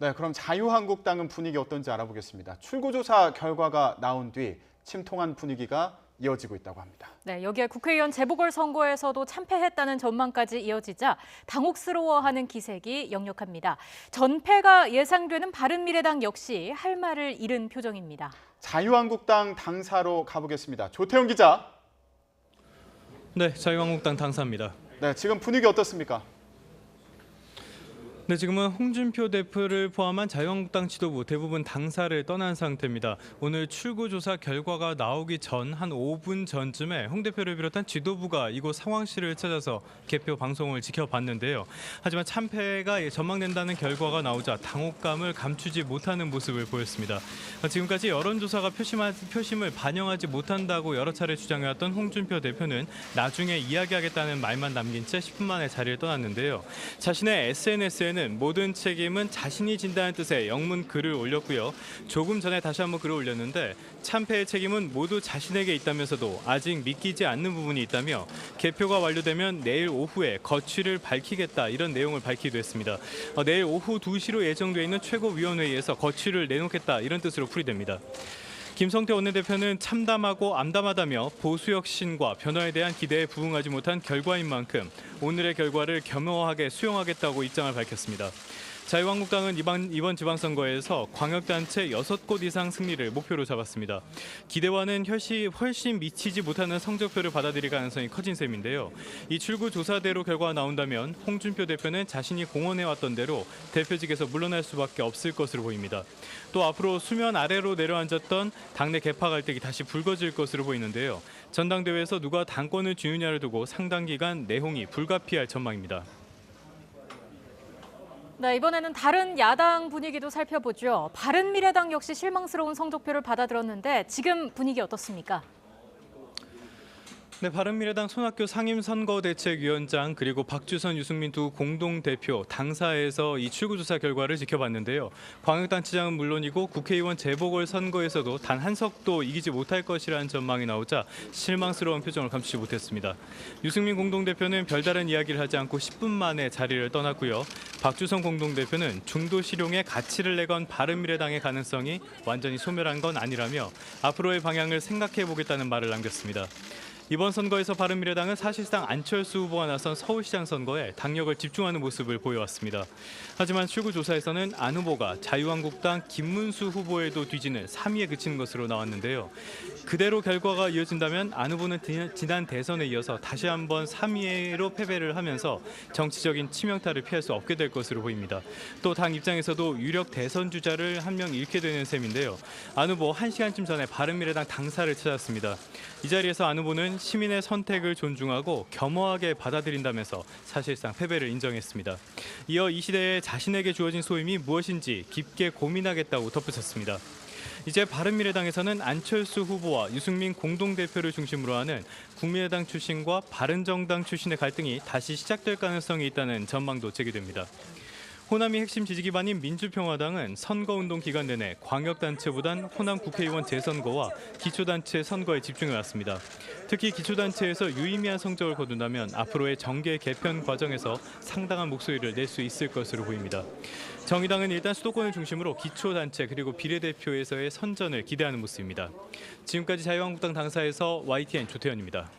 네, 그럼 자유한국당은 분위기 어떤지 알아보겠습니다. 출구조사 결과가 나온 뒤 침통한 분위기가 이어지고 있다고 합니다. 네, 여기에 국회의원 재보궐선거에서도 참패했다는 전망까지 이어지자 당혹스러워하는 기색이 역력합니다. 전패가 예상되는 바른미래당 역시 할 말을 잃은 표정입니다. 자유한국당 당사로 가보겠습니다. 조태용 기자. 네, 자유한국당 당사입니다. 네, 지금 분위기 어떻습니까? 네, 지금은 홍준표 대표를 포함한 자유한국당 지도부 대부분 당사를 떠난 상태입니다. 오늘 출구조사 결과가 나오기 전 한 5분 전쯤에 홍 대표를 비롯한 지도부가 이곳 상황실을 찾아서 개표 방송을 지켜봤는데요. 하지만 참패가 전망된다는 결과가 나오자 당혹감을 감추지 못하는 모습을 보였습니다. 지금까지 여론조사가 표심을 반영하지 못한다고 여러 차례 주장해왔던 홍준표 대표는 나중에 이야기하겠다는 말만 남긴 채 10분 만에 자리를 떠났는데요. 자신의 SNS에는 모든 책임은 자신이 진다는 뜻의 영문 글을 올렸고요. 조금 전에 다시 한번 글을 올렸는데 참패의 책임은 모두 자신에게 있다면서도 아직 믿기지 않는 부분이 있다며 개표가 완료되면 내일 오후에 거취를 밝히겠다 이런 내용을 밝히기도 했습니다. 내일 오후 2시로 예정돼 있는 최고위원회의에서 거취를 내놓겠다 이런 뜻으로 풀이됩니다. 김성태 원내대표는 참담하고 암담하다며 보수 혁신과 변화에 대한 기대에 부응하지 못한 결과인 만큼 오늘의 결과를 겸허하게 수용하겠다고 입장을 밝혔습니다. 자유한국당은 이번 지방선거에서 광역단체 6곳 이상 승리를 목표로 잡았습니다. 기대와는 훨씬 미치지 못하는 성적표를 받아들일 가능성이 커진 셈인데요. 이 출구조사대로 결과가 나온다면 홍준표 대표는 자신이 공언해왔던 대로 대표직에서 물러날 수밖에 없을 것으로 보입니다. 또 앞으로 수면 아래로 내려앉았던 당내 개파 갈등이 다시 불거질 것으로 보이는데요. 전당대회에서 누가 당권을 쥐느냐를 두고 상당 기간 내홍이 불가피할 전망입니다. 네, 이번에는 다른 야당 분위기도 살펴보죠. 바른미래당 역시 실망스러운 성적표를 받아들었는데 지금 분위기 어떻습니까? 네, 바른미래당 손학규 상임선거대책위원장 그리고 박주선, 유승민 두 공동대표 당사에서 이 출구조사 결과를 지켜봤는데요. 광역단체장은 물론이고 국회의원 재보궐선거에서도 단 한 석도 이기지 못할 것이라는 전망이 나오자 실망스러운 표정을 감추지 못했습니다. 유승민 공동대표는 별다른 이야기를 하지 않고 10분 만에 자리를 떠났고요. 박주선 공동대표는 중도 실용에 가치를 내건 바른미래당의 가능성이 완전히 소멸한 건 아니라며 앞으로의 방향을 생각해보겠다는 말을 남겼습니다. 이번 선거에서 바른미래당은 사실상 안철수 후보가 나선 서울시장 선거에 당력을 집중하는 모습을 보여왔습니다. 하지만 출구조사에서는 안 후보가 자유한국당 김문수 후보에도 뒤지는 3위에 그치는 것으로 나왔는데요. 그대로 결과가 이어진다면 안 후보는 지난 대선에 이어서 다시 한번 3위로 패배를 하면서 정치적인 치명타를 피할 수 없게 될 것으로 보입니다. 또 당 입장에서도 유력 대선 주자를 한 명 잃게 되는 셈인데요. 안 후보 1시간쯤 전에 바른미래당 당사를 찾았습니다. 이 자리에서 안 후보는 시민의 선택을 존중하고 겸허하게 받아들인다면서 사실상 패배를 인정했습니다. 이어 이 시대에 자신에게 주어진 소임이 무엇인지 깊게 고민하겠다고 덧붙였습니다. 이제 바른미래당에서는 안철수 후보와 유승민 공동대표를 중심으로 하는 국민의당 출신과 바른정당 출신의 갈등이 다시 시작될 가능성이 있다는 전망도 제기됩니다. 호남이 핵심 지지 기반인 민주평화당은 선거운동 기간 내내 광역단체보단 호남 국회의원 재선거와 기초단체 선거에 집중해왔습니다. 특히 기초단체에서 유의미한 성적을 거둔다면 앞으로의 정계 개편 과정에서 상당한 목소리를 낼 수 있을 것으로 보입니다. 정의당은 일단 수도권을 중심으로 기초단체 그리고 비례대표에서의 선전을 기대하는 모습입니다. 지금까지 자유한국당 당사에서 YTN 조태현입니다.